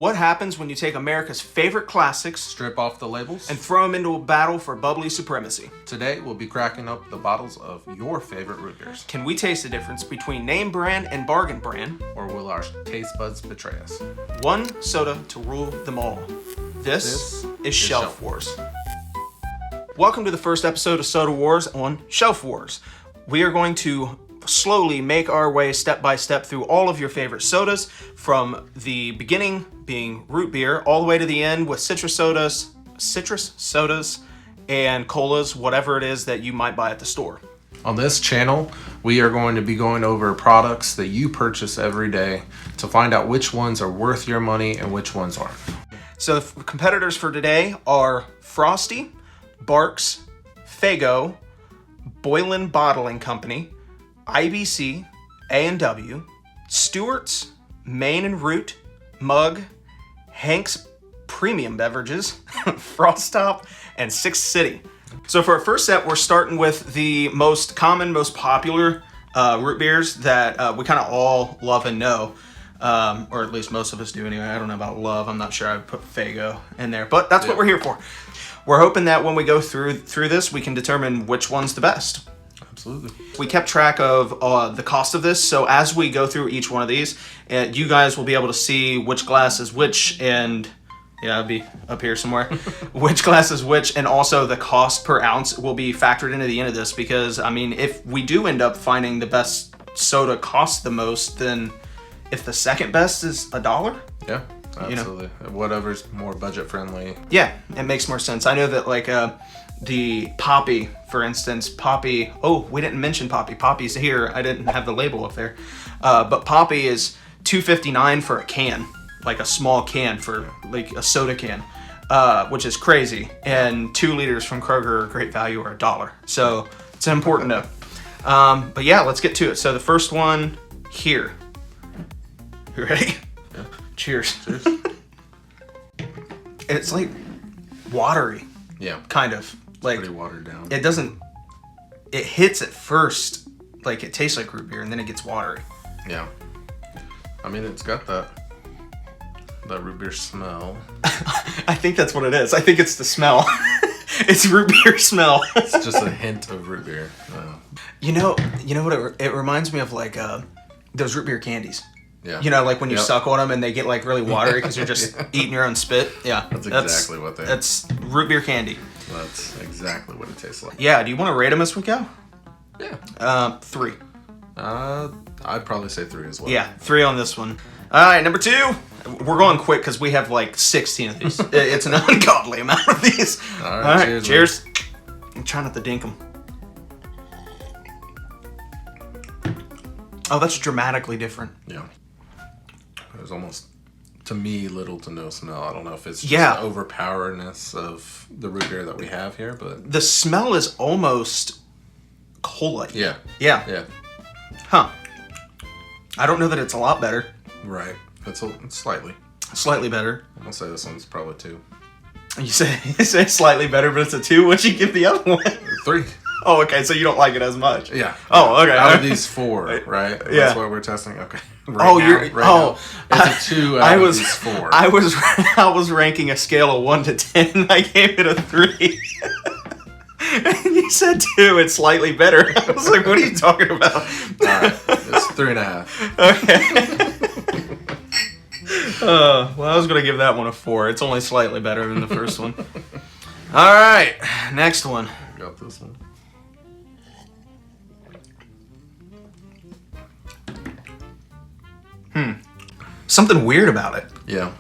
What happens when you take America's favorite classics, strip off the labels, and throw them into a battle for bubbly supremacy? Today, we'll be cracking up the bottles of your favorite root beers. Can we taste the difference between name brand and bargain brand? Or will our taste buds betray us? One soda to rule them all. This is Shelf Warz. Welcome to the first episode of Soda Warz on Shelf Warz. We are going to slowly make our way step by step through all of your favorite sodas, from the beginning being root beer all the way to the end with citrus sodas, and colas, whatever it is that you might buy at the store. On this channel, we are going to be going over products that you purchase every day to find out which ones are worth your money and which ones aren't. So the competitors for today are Frosty, Barq's, Faygo, Boylan Bottling Company, IBC, A&W, Stewart's, Main and Root, Mug, Hank's Premium Beverages, Frost Top, and Six City. So for our first set, we're starting with the most common, most popular root beers that we kind of all love and know, or at least most of us do anyway. I don't know about love. I'm not sure I would put Faygo in there, but that's what we're here for. We're hoping that when we go through this, we can determine which one's the best. Absolutely. We kept track of the cost of this, so as we go through each one of these, you guys will be able to see which glass is which, and it'll be up here somewhere, which glass is which, and also the cost per ounce will be factored into the end of this, because, I mean, if we do end up finding the best soda costs the most, then if the second best is $1, yeah, absolutely. Whatever's more budget friendly. Yeah, it makes more sense. I know that, like, the Poppy, for instance, Poppy, we didn't mention Poppy. Poppy's here. I didn't have the label up there. But Poppy is $2.59 for a can, like a small can for like a soda can, which is crazy. And 2 liters from Kroger are great value, or $1. So it's important to but yeah, let's get to it. So the first one here. You ready? Yeah. Cheers. Cheers. It's like watery. Yeah. Kind of. Like, pretty watered down. It hits at first, like it tastes like root beer, and then it gets watery. Yeah. I mean, it's got that root beer smell. I think that's what it is. I think it's the smell. It's root beer smell. It's just a hint of root beer. You know what it reminds me of, like those root beer candies. Yeah. You know, like when you suck on them and they get like really watery because you're just eating your own spit. Yeah. That's exactly what they are. That's root beer candy. That's exactly what it tastes like. Yeah. Do you want to rate them as we go? Yeah. 3. I'd probably say 3 as well. Yeah, 3 on this one. All right, number 2. We're going quick because we have like 16 of these. It's an ungodly amount of these. All right, cheers. I'm trying not to dink them. Oh, that's dramatically different. Yeah. There's almost, to me, little to no smell. I don't know if it's just the overpowerness of the root beer that we have here, but the smell is almost cola. Yeah. Yeah. Huh. I don't know that it's a lot better. Right. It's slightly better. I'm gonna say this one's probably 2. You say slightly better, but it's a 2. What'd you give the other one? 3. Oh, okay. So you don't like it as much. Yeah. Oh, okay. Out of these 4, right? Yeah. That's what we're testing. Okay. Now, it's a 2 out of these 4. I was ranking a scale of 1 to 10. I gave it a 3. And you said 2. It's slightly better. I was like, what are you talking about? All right. It's 3.5. Okay. Well, I was gonna give that one a 4. It's only slightly better than the first one. All right, next one. Got this one. Something weird about it. Yeah.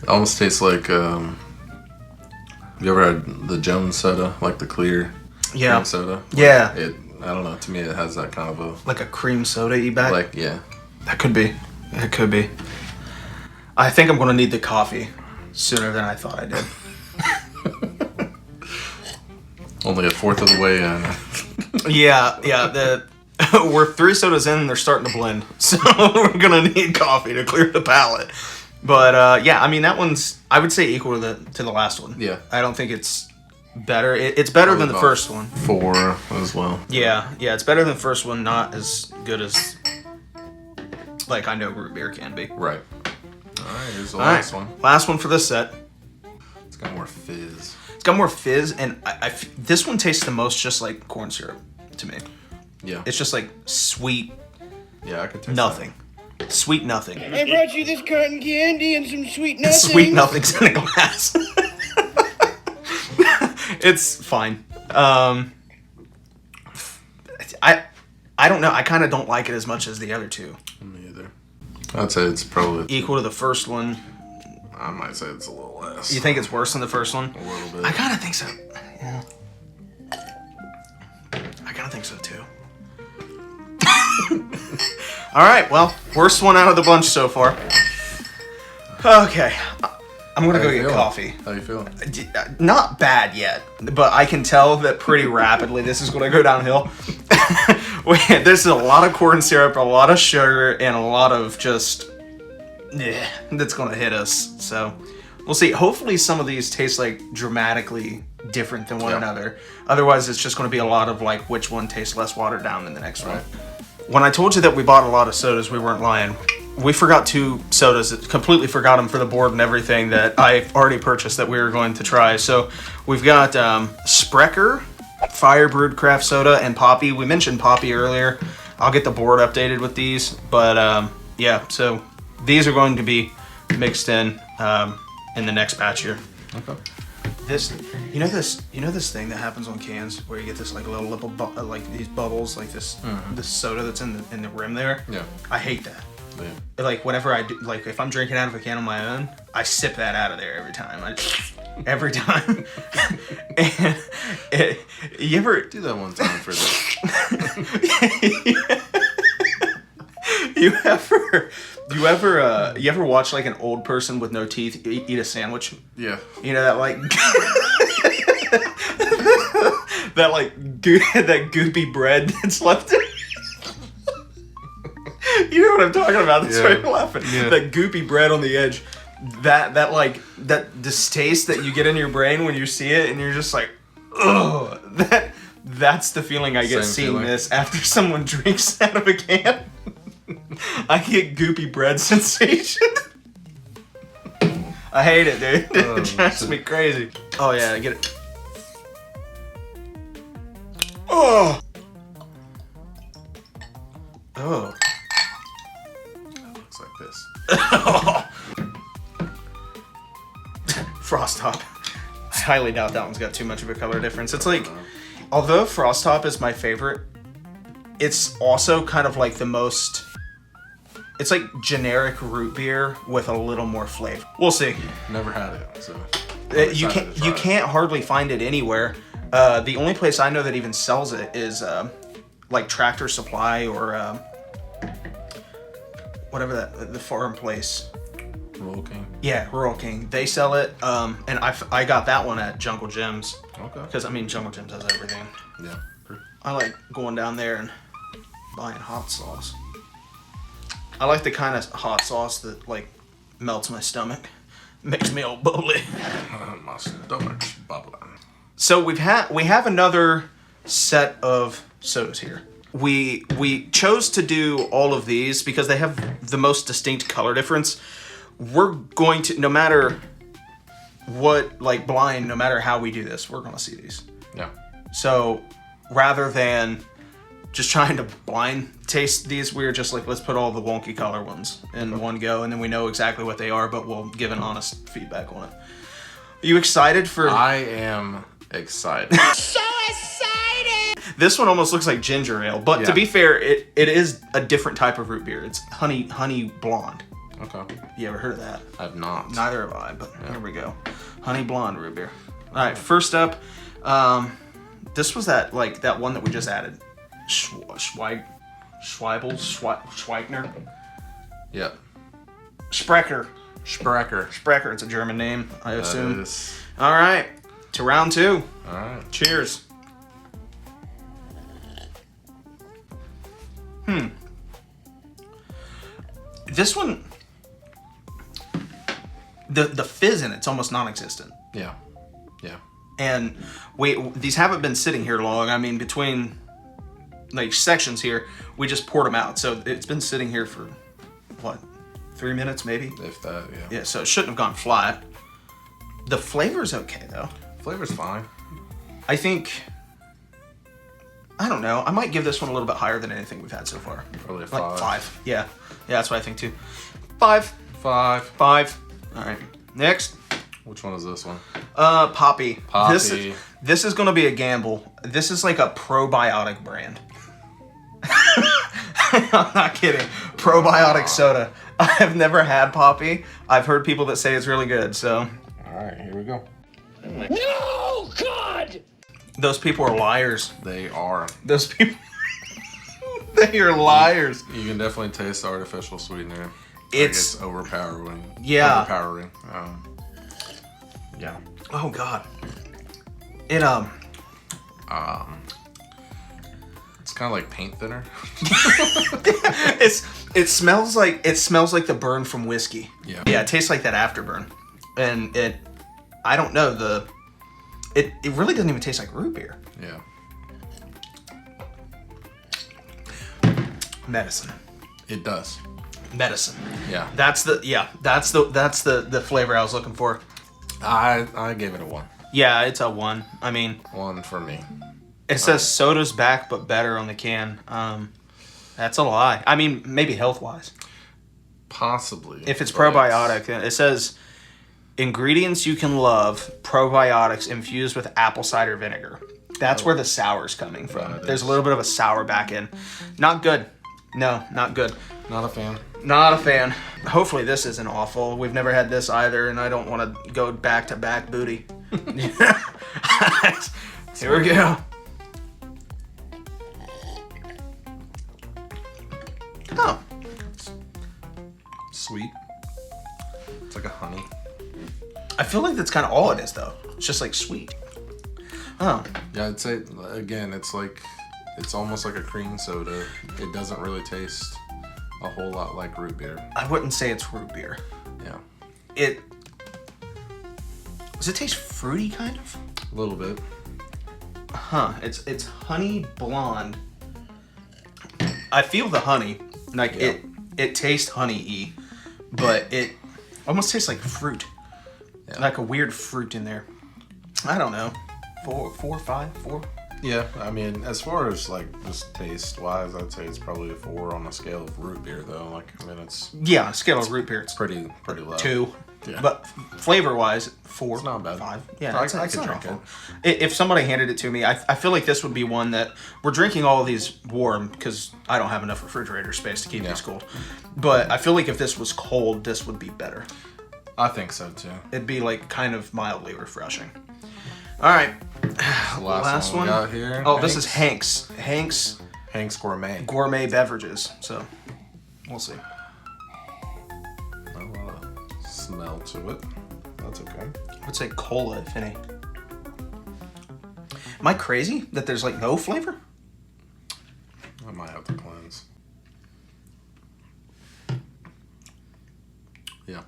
It almost tastes like, have you ever had the Jones soda, like the clear cream soda? Yeah. I don't know, to me it has that kind of a... Like a cream soda-y back? Like, yeah. That could be. It could be. I think I'm going to need the coffee sooner than I thought I did. Only a fourth of the way in. Yeah. We're 3 sodas in and they're starting to blend. So we're going to need coffee to clear the palate. But, yeah, I mean, that one's, I would say, equal to the last one. Yeah. I don't think it's better. It's better than the first one. 4 as well. Yeah, it's better than the first one. Not as good as, like, I know root beer can be. Right. right, here's the last one. Last one for this set. It's got more fizz. It's got more fizz, and this one tastes the most just like corn syrup to me. Yeah. It's just like sweet. Yeah, I could taste nothing. That. Sweet nothing. I brought you this cotton candy and some sweet nothings. Sweet nothings in a glass. It's fine. I don't know. I kind of don't like it as much as the other two. Me either. I'd say it's probably equal to the first one. I might say it's a little less. You think it's worse than the first one? A little bit. I kind of think so. Yeah. I kind of think so too. All right. Well, worst one out of the bunch so far. Okay. I'm going to go get coffee. How you feeling? Not bad yet, but I can tell that pretty rapidly this is going to go downhill. There's a lot of corn syrup, a lot of sugar, and a lot of just... that's going to hit us. So we'll see. Hopefully some of these taste like dramatically different than one another. Otherwise, it's just going to be a lot of like which one tastes less watered down than the next one. When I told you that we bought a lot of sodas, we weren't lying. We forgot 2 sodas, completely forgot them for the board and everything that I already purchased that we were going to try. So we've got Sprecher, Fire Brewed Craft Soda, and Poppy. We mentioned Poppy earlier. I'll get the board updated with these. But yeah, so these are going to be mixed in the next batch here. Okay. This thing that happens on cans where you get this like little like these bubbles, like this this soda that's in the rim there. Yeah. I hate that. Yeah. Like whenever I do, like if I'm drinking out of a can on my own, I sip that out of there every time. Every time. And you ever do that one time for this? You ever watch like an old person with no teeth eat a sandwich? Yeah. You know that like that like that goopy bread that's left in. You know what I'm talking about? That's why I'm laughing. Yeah. That goopy bread on the edge. That like that distaste that you get in your brain when you see it, and you're just like, ugh. That's the feeling I get seeing this after someone drinks out of a can. I get goopy bread sensation. I hate it, dude. It drives me crazy. Oh yeah, I get it. Oh. Oh. Looks like this. Frost Top. I highly doubt that one's got too much of a color difference. It's like, although Frost Top is my favorite, it's also kind of like the most... It's like generic root beer with a little more flavor. We'll see. Never had it, so... You can't hardly find it anywhere. The only place I know that even sells it is like Tractor Supply or whatever the farm place. Rural King. Yeah, Rural King. They sell it, and I got that one at Jungle Gyms. Okay. Because I mean Jungle Gyms has everything. Yeah. I like going down there and buying hot sauce. I like the kind of hot sauce that like melts my stomach, makes me all bubbly. My stomach's bubbling. So we have another set of sodas here. We chose to do all of these because they have the most distinct color difference. We're going to, no matter what, like blind, no matter how we do this, we're going to see these. Yeah. So rather than just trying to blind taste these, we're just like, let's put all the wonky color ones in one go, and then we know exactly what they are, but we'll give an honest feedback on it. Are you excited for... I am excited. So excited! This one almost looks like ginger ale, but to be fair, it is a different type of root beer. It's honey blonde. Okay. You ever heard of that? I've not. Neither have I, but here we go. Honey blonde root beer. All right, first up, this was that one that we just added. Schweigner? Yeah. Sprecher. Sprecher. It's a German name, I assume. That is. All right, to round 2. All right. Cheers. This one, the fizz in it's almost non-existent. Yeah. Yeah. And these haven't been sitting here long. I mean, between like sections here, we just poured them out. So it's been sitting here for what, 3 minutes maybe. If that, yeah. Yeah, so it shouldn't have gone flat. The flavor's okay though. Flavor's fine. I think, I don't know. I might give this one a little bit higher than anything we've had so far. Probably a Like 5. 5. Yeah, that's what I think too. 5. 5. 5. All right. Next. Which one is this one? Poppy. Poppy. This is gonna be a gamble. This is like a probiotic brand. I'm not kidding. Probiotic soda. I have never had Poppy. I've heard people that say it's really good. So. All right, here we go. No, God! Those people are liars. They are. Those people. They are liars. You can definitely taste the artificial sweetener. It's overpowering. Yeah. Overpowering. Yeah. Oh God. It It's kind of like paint thinner. it smells like the burn from whiskey. Yeah. Yeah, it tastes like that afterburn. And I don't know, it really doesn't even taste like root beer. Yeah. Medicine. It does. Medicine. Yeah. That's the flavor I was looking for. I gave it a 1. Yeah, it's a 1. I mean, 1 for me. it says soda's back but better on the can. That's a lie. I mean, maybe health-wise. Possibly. If it's but probiotic, it says ingredients you can love, probiotics infused with apple cider vinegar. That's where the sour's coming from. There's a little bit of a sour back end. Not good. No, not good. Not a fan. Not a fan. Hopefully this isn't awful. We've never had this either, and I don't want to go back to back booty. Here we go. Oh. Sweet. It's like a honey. I feel like that's kind of all it is, though. It's just like sweet. Oh. Yeah, I'd say, again, it's almost like a cream soda. It doesn't really taste a whole lot like root beer. I wouldn't say it's root beer. Yeah. Does it taste fruity, kind of? A little bit. Huh. It's honey blonde. I feel the honey. Like, Yeah. it tastes honey-y, but it almost tastes like fruit. Yeah. Like a weird fruit in there. I don't know. 4, 5, 4? Yeah, I mean, as far as like just taste wise, I'd say it's probably a 4 on a scale of root beer, though. Like, I mean, it's Yeah, on a scale of root beer, it's pretty low. 2. Yeah. But flavor-wise, 4. It's not bad. 5. Yeah, I it's could not drink awful. If somebody handed it to me, I feel like this would be one that we're drinking all of these warm because I don't have enough refrigerator space to keep these cold. But I feel like if this was cold, this would be better. I think so too. It'd be like kind of mildly refreshing. All right. The last one we got here. Oh, this is Hank's. Hank's Gourmet. Gourmet beverages. So, we'll see. Not a lot of smell to it. That's okay. I would say cola, if any. Am I crazy that there's like no flavor? I might have to cleanse. Yeah.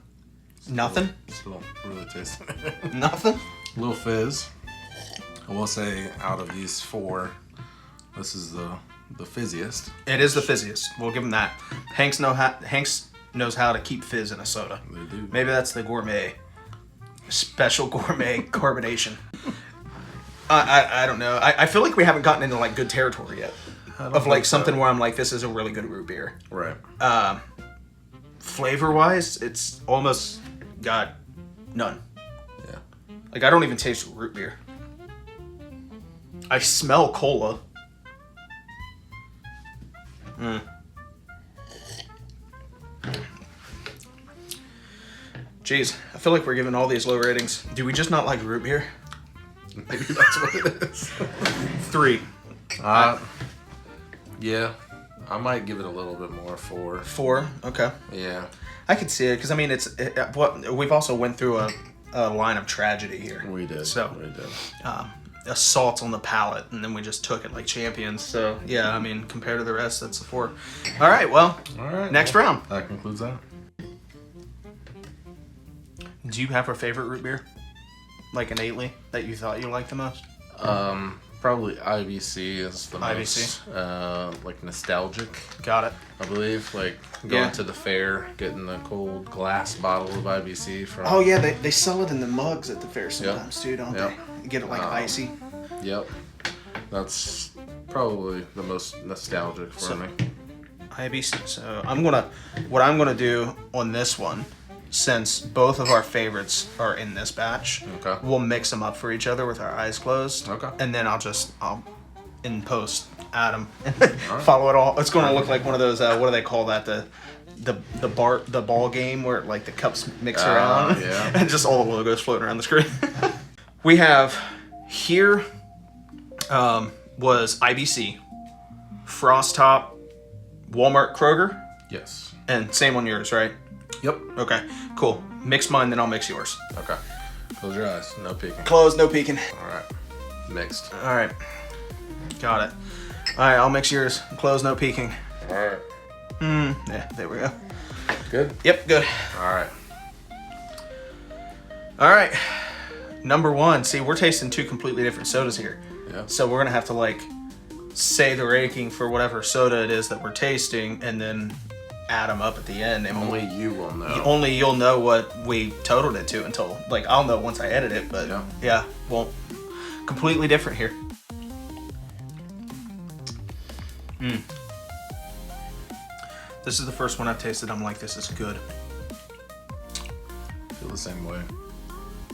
Nothing? Still really tasting it. Nothing? A little fizz. I will say, out of these 4, this is the fizziest. It is the fizziest. We'll give him that. Hanks knows how to keep fizz in a soda. They do. Maybe that's the gourmet. Special gourmet carbonation. I don't know. I feel like we haven't gotten into like good territory yet. Of like something where I'm like, this is a really good root beer. Right. Flavor wise, it's almost got none. Yeah. Like I don't even taste root beer. I smell cola. Jeez, I feel like we're giving all these low ratings. Do we just not like root beer? Maybe that's what it is. 3. Yeah. I might give it a little bit more. 4. 4. Okay. Yeah. I could see it because I mean we've also went through a line of tragedy here. We did. So we did. Assault on the palate, and then we just took it like champions. So yeah, I mean compared to the rest, that's a 4. All right, well, next round. That concludes that. Do you have a favorite root beer, like innately that you thought you liked the most? Probably IBC is the IBC. most like nostalgic. Got it. I believe, like going to the fair, getting the cold glass bottle of IBC from. Oh yeah, they sell it in the mugs at the fair sometimes too, don't they? You get it like icy. Yep. That's probably the most nostalgic for me. IBC. So what I'm gonna do on this one, since both of our favorites are in this batch, we'll mix them up for each other with our eyes closed. Okay. And then I'll in post add them and follow it all. It's gonna look like one of those. What do they call that? The ball game where like the cups mix around. Yeah. And just all the logos floating around the screen. We have here was IBC, Frost Top, Walmart, Kroger, Yes. and same on yours, right? Yep. Okay, cool. Mix mine, then I'll mix yours. Okay. Close your eyes. No peeking. Closed, no peeking. All right. Mixed. All right, got it. All right, I'll mix yours. Closed, no peeking. All right. Yeah, there we go. Good. Yep, good. All right. All right, number one. See, we're tasting two completely different sodas here. Yeah. So we're gonna have to like say the ranking for whatever soda it is that we're tasting, and then add them up at the end. And Only you will know. only you'll know what we totaled it to until like I'll know once I edit it. But yeah, well, completely different here. This is the first one I've tasted. I'm like, this is good. Feel the same way.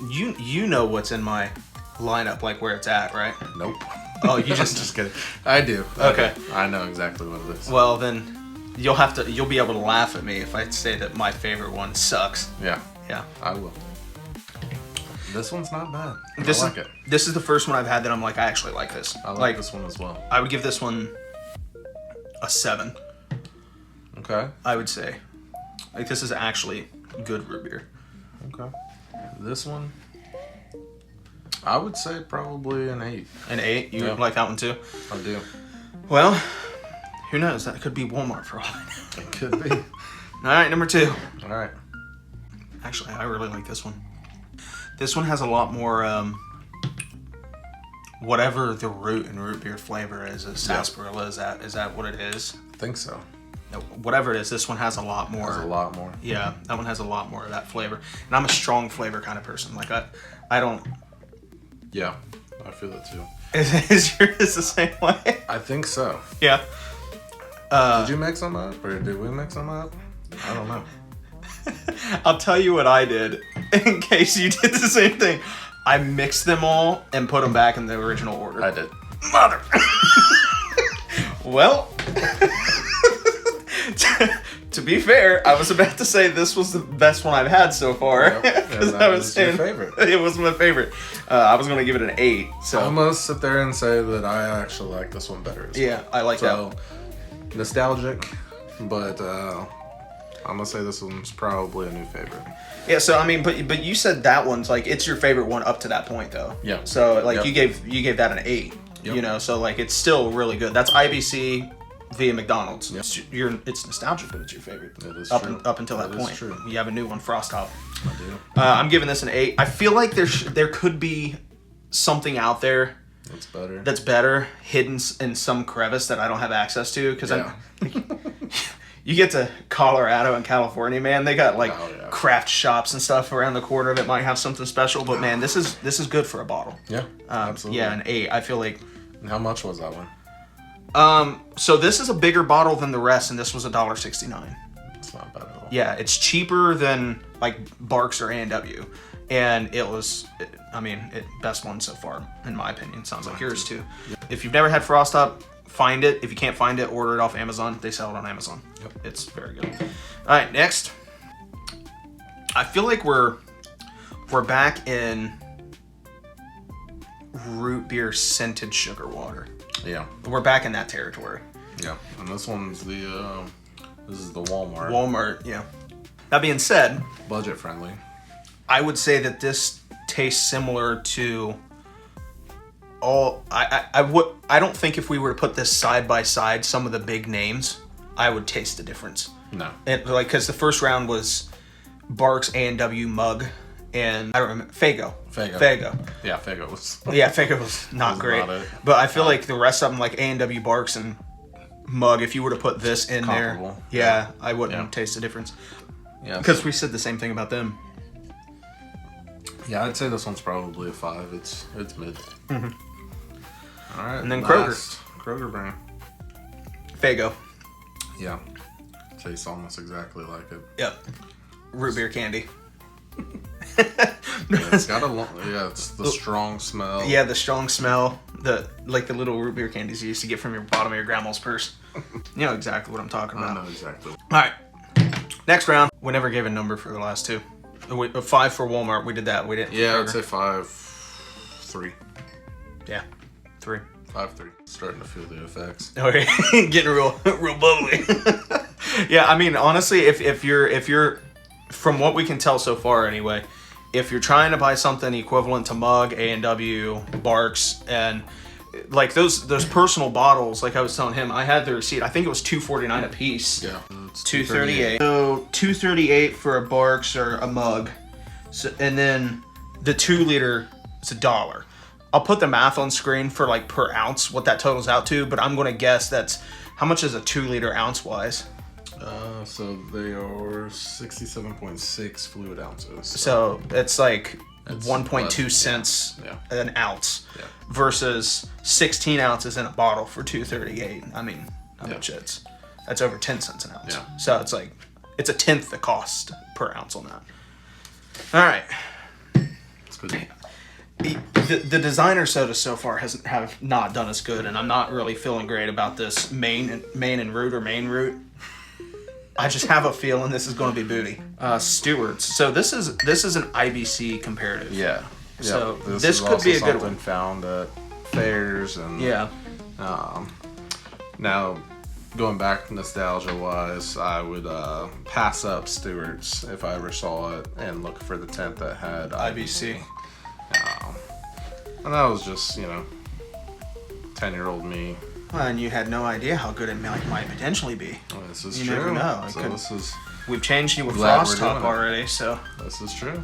You know what's in my lineup, like where it's at, right? Nope. Oh, you just Just kidding. I do. Okay. I know exactly what it is. Well, then you'll be able to laugh at me if I say that my favorite one sucks. Yeah. Yeah. I will. This one's not bad. I This like is it. this is the first one I've had that I'm like, I actually like this. I like this one as well. I would give this one a 7. Okay. I would say, like, this is actually good root beer. Okay. This one, I would say probably an 8. An 8. You Yeah. like that one too? I do. Well, who knows? That could be Walmart for all I know. It could be. All right, number 2. All right. Actually, I really like this one. This one has a lot more, whatever the root and root beer flavor is. A sarsaparilla, is that what it is? I think so. No, whatever it is, this one has a lot more. There's a lot more. Yeah, that one has a lot more of that flavor. And I'm a strong flavor kind of person. Like, I don't... Yeah, I feel it too. Is yours the same way? I think so. Yeah. Did you mix them up, or did we mix them up? I don't know. I'll tell you what I did, in case you did the same thing. I mixed them all and put them back in the original order. I did. Mother! Well... To be fair, I was about to say this was the best one I've had so far. Yep. And that was your favorite. It was my favorite. I was going to give it an 8. So I must sit there and say that I actually like this one better as well. yeah, I like So, that. nostalgic, but I'm going to say this one's probably a new favorite. Yeah, so I mean, but you said that one's like it's your favorite one up to that point though. Yeah. So like Yep. you gave that an 8. Yep. You know, so like it's still really good. That's IBC via McDonald's. Yep. It's nostalgic, but it's your favorite. It is up true. up until that That is point. true. You have a new one, Frost Top. I do. I'm giving this an 8. I feel like there could be something out there That's better. that's better hidden in some crevice that I don't have access to because Yeah. you get to Colorado and California, man, they got like Oh, yeah. craft shops and stuff around the corner that might have something special, but man, this is good for a bottle. Yeah, absolutely. Yeah, an 8. I feel like And how much was that one? so this is a bigger bottle than the rest, and this was $1.69. It's not bad at all. Yeah, it's cheaper than like Barq's or A&W, and it was, best one so far in my opinion. Sounds like yours too. If you've never had Frost Top, find it. If you can't find it, order it off Amazon. They sell it on Amazon. Yep. It's very good. All right, next. I feel like we're back in root beer scented sugar water. Yeah. We're back in that territory. Yeah. And this one's this is the Walmart. Walmart, yeah. That being said, Budget friendly. I would say that this tastes similar to all. I don't think if we were to put this side by side, some of the big names, I would taste the difference. No. Because the first round was Barq's A&W mug, and I don't remember Faygo. Yeah, Faygo was. Yeah, Faygo was not great. Not but I feel like the rest of them, like A&W Barq's and Mug, if you were to put this in there, I wouldn't taste the difference. Yeah, because we said the same thing about them. Yeah, I'd say this one's probably a 5. It's mid. Mm-hmm. All right, and then Kroger brand. Faygo. Yeah, tastes almost exactly like it. Yep. Root beer candy. It's got it's the strong smell. Yeah, the strong smell. The little root beer candies you used to get from your bottom of your grandma's purse. You know exactly what I'm talking about. I know exactly. All right. Next round. We never gave a number for the last two. 5 for Walmart. We did that. We didn't. Yeah, I'd say 5, 3. Yeah, 3. 5, 3. Starting to feel the effects. Okay, getting real bubbly. Yeah, I mean, honestly, if you're, from what we can tell so far anyway, if you're trying to buy something equivalent to Mug, A&W, Barq's, and like those personal bottles, like I was telling him, I had the receipt. I think it was $2.49 a piece. Yeah, it's $2.38. So $2.38 for a Barq's or a Mug, so, and then the 2 liter is $1. I'll put the math on screen for like per ounce what that totals out to, but I'm gonna guess that's how much is a 2 liter ounce wise. So they are 67.6 fluid ounces. So it's like 1.2 cents an ounce versus 16 ounces in a bottle for $2.38. I mean, how much that's over 10 cents an ounce. Yeah. So it's like, it's a tenth the cost per ounce on that. All right. It's good. The designer soda so far have not done us good, and I'm not really feeling great about this main and root. I just have a feeling this is going to be booty. Stewart's. So this is an IBC comparative. Yeah. So this could be a good one. Found at fairs and now going back nostalgia wise, I would pass up Stewart's if I ever saw it and look for the tent that had IBC. And that was just 10-year-old me. Well, and you had no idea how good it might potentially be. Well, this is you true. Never know. We've changed you with Frost Top already, so. This is true.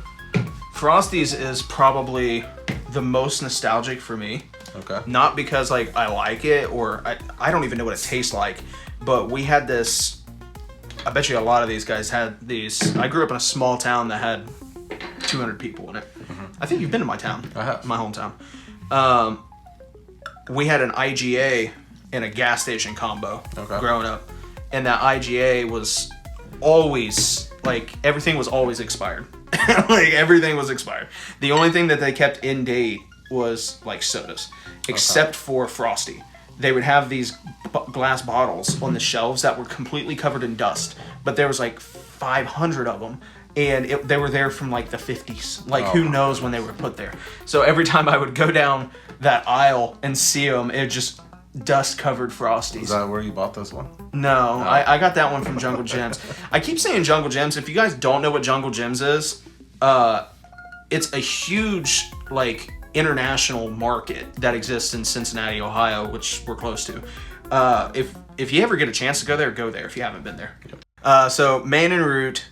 Frosty's is probably the most nostalgic for me. Okay. Not because I like it or I don't even know what it tastes like, but we had this. I bet you a lot of these guys had these. I grew up in a small town that had 200 people in it. Mm-hmm. I think you've been to my town. I have. My hometown. We had an IGA and a gas station combo growing up. And that IGA was always, everything was always expired. Everything was expired. The only thing that they kept in date was, sodas. Except for Frosty. They would have these glass bottles on the shelves that were completely covered in dust. But there was, 500 of them. And they were there from, the 50s. Who knows when they were put there. So every time I would go down that aisle and see them, it just dust-covered Frosties. Is that where you bought this one? No, I got that one from Jungle Gems. I keep saying Jungle Gems. If you guys don't know what Jungle Gems is, it's a huge, international market that exists in Cincinnati, Ohio, which we're close to. If you ever get a chance to go there if you haven't been there. Yep. So Main and Root,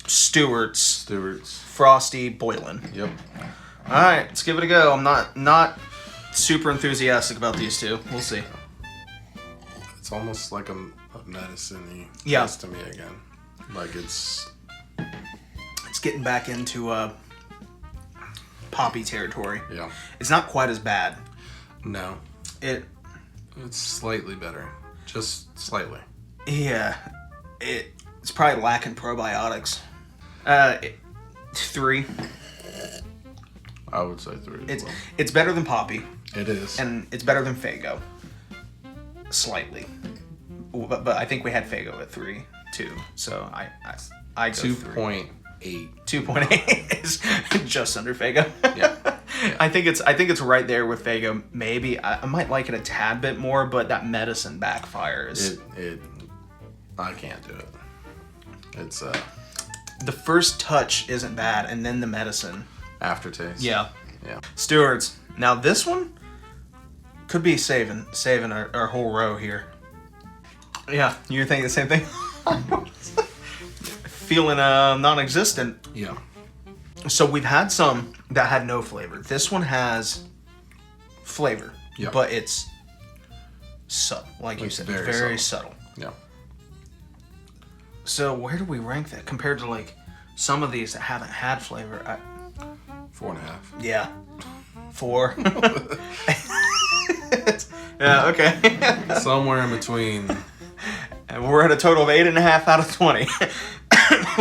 Stewart's, Frosty, Boylan. Yep. All right, let's give it a go. I'm not super enthusiastic about these two. We'll see. It's almost like a medicine-y taste to me again. It's getting back into poppy territory. Yeah. It's not quite as bad. No. It's slightly better. Just slightly. Yeah. It's probably lacking probiotics. 3. I would say 3. It's better than Poppy. It is. And it's better than Faygo. Slightly. But I think we had Faygo at 3 too. So I go 2.8. 2.8 is just under Faygo. Yeah. I think it's right there with Faygo. Maybe I might like it a tad bit more, but that medicine backfires. I can't do it. It's the first touch isn't bad, and then the medicine. Aftertaste. Yeah. Yeah. Stewart's. Now this one could be saving our whole row here. Yeah, you think the same thing? feeling non-existent. Yeah. So we've had some that had no flavor. This one has flavor, but it's subtle, like you said, very subtle. Yeah. So where do we rank that compared to like some of these that haven't had flavor? 4.5. Yeah. 4. Yeah, okay. Somewhere in between. And we're at a total of 8.5 out of 20.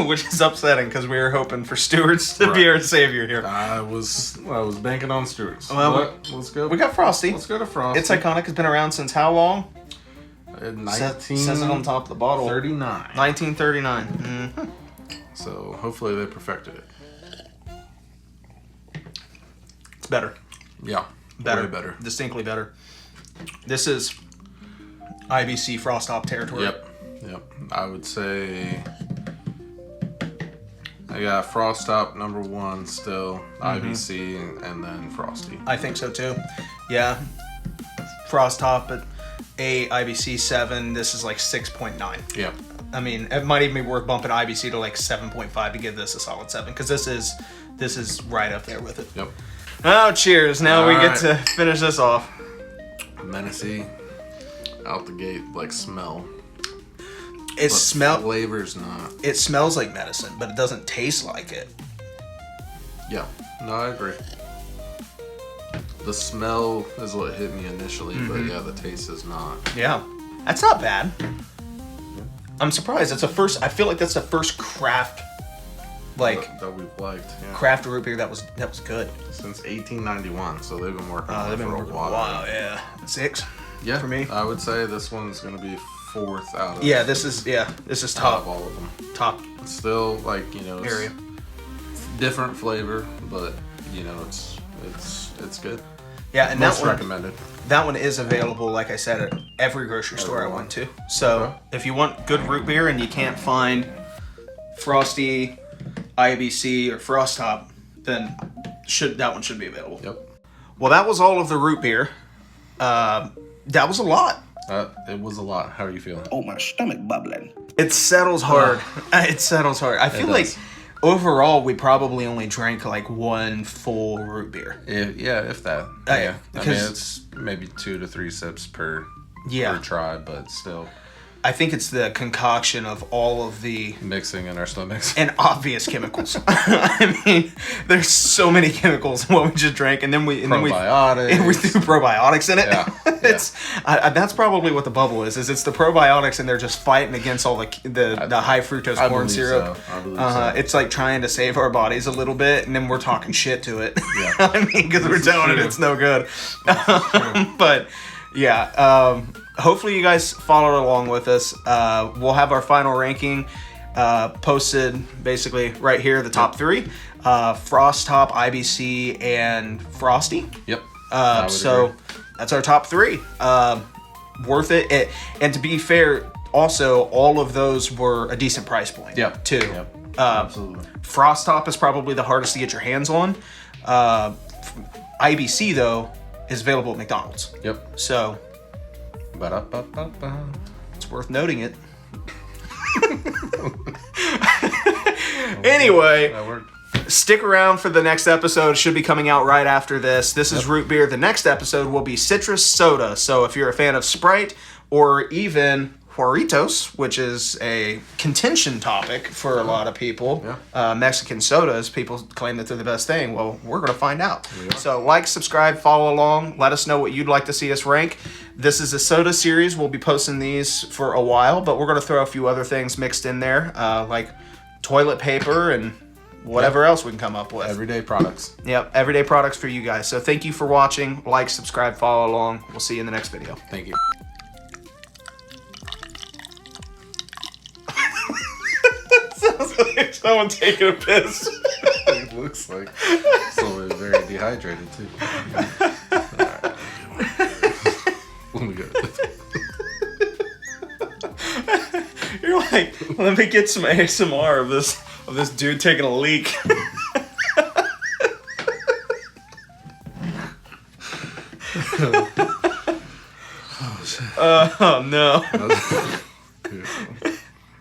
Which is upsetting because we were hoping for Stewart's to be our savior here. I was banking on Stewart's. Well, let's go. We got Frosty. Let's go to Frosty. It's iconic. It's been around since how long? 1939. Says it on top of the bottle. 1939. 1939. Mm-hmm. So hopefully they perfected it. It's better. Yeah. Better. Way better. Distinctly better. This is IBC Frost Top territory. Yep. I would say I got Frost Top number 1 still, IBC, and then Frosty. I think so too. Yeah. Frost Top at 8, IBC 7. This is like 6.9. Yeah. I mean, it might even be worth bumping IBC to like 7.5 to give this a solid 7 because this is right up there with it. Yep. Oh, cheers! Now we get to finish this off. Menacey, out the gate, like smell. Flavor's not. It smells like medicine, but it doesn't taste like it. Yeah, no, I agree. The smell is what hit me initially, but yeah, the taste is not. Yeah, that's not bad. I'm surprised. I feel like that's the first craft, that we've liked. Yeah. Craft root beer that was good. Since 1891, so they've been working on it They've been for working a while. Yeah, 6. Yeah, for me. I would say this one's gonna be 4th out of. Yeah, this is top out of all of them. Top It's still it's area. different flavor, but it's good. Yeah, and Most that one recommended. That one is available, like I said, at every grocery store I went to. So if you want good root beer and you can't find Frosty, IBC, or Frost Top, then that one should be available. Yep. Well, that was all of the root beer. That was a lot. It was a lot. How are you feeling? Oh, my stomach bubbling. It settles hard. It settles hard. I feel like overall we probably only drank like 1 full root beer. If that. Yeah. I mean, it's maybe 2 to 3 sips per try, but still. I think it's the concoction of all of the mixing in our stomachs and obvious chemicals. I mean, there's so many chemicals in what we just drank, and then we threw probiotics in it. Yeah. It's that's probably what the bubble is. It's the probiotics, and they're just fighting against all the high fructose corn syrup. So. I believe so. It's like trying to save our bodies a little bit, and then we're talking shit to it. Yeah. I mean, because we're telling it it's no good. But yeah. Hopefully you guys followed along with us. We'll have our final ranking posted basically right here, the top 3. Frost Top, IBC, and Frosty. Yep. So agree. That's our top 3. Worth it. And to be fair, also, all of those were a decent price point. Yep. Too. Yep. Absolutely. Frost Top is probably the hardest to get your hands on. IBC, though, is available at McDonald's. Yep. So... Ba-da-ba-ba-ba. It's worth noting it. Anyway, that worked. Stick around for the next episode. It should be coming out right after this. This is root beer. The next episode will be citrus soda. So if you're a fan of Sprite or even Juaritos, which is a contention topic for a lot of people, Mexican sodas, people claim that they're the best thing. Well, we're going to find out. So like, subscribe, follow along. Let us know what you'd like to see us rank. This is a soda series. We'll be posting these for a while, but we're going to throw a few other things mixed in there, like toilet paper and whatever else we can come up with. Everyday products. Yep, everyday products for you guys. So thank you for watching. Like, subscribe, follow along. We'll see you in the next video. Thank you. Sounds like someone taking a piss. It looks like someone very dehydrated too. Alright. Let me go. You're like, let me get some ASMR of this dude taking a leak. Oh no.